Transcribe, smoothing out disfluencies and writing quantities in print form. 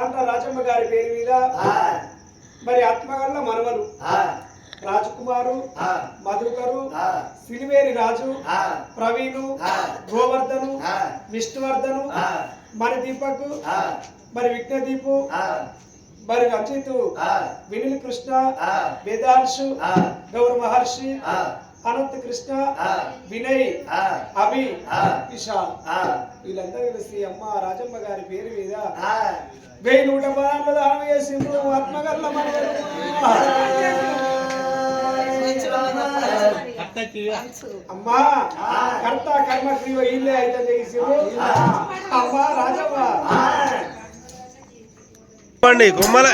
తాండ్ర రాజమ్మ గారి పేరు మీద మరి ఆత్మగల్ల మనవలు రాజకుమారు మధుకరు సిలివేరి రాజు ప్రవీణు గోవర్ధను విష్ణువర్ధను మరి దీపకు మరి విఘ్నదీపు మరి అజితు వినిల్ కృష్ణ వేదాంశు గౌర మహర్షి అనంత కృష్ణ వినయ్ అభి విశాల్ వీళ్ళందరూ కలిసి అమ్మ రాజమ్మ గారి పేరు మీద 1100 దానం చేసిండ్రు ఆత్మగల్ల మనవలు అమ్మా కర్త కర్మ క్రియ ఇల్లే అయితే చేసిండ్రు అమ్మ రాజమ్మ గుమ్మల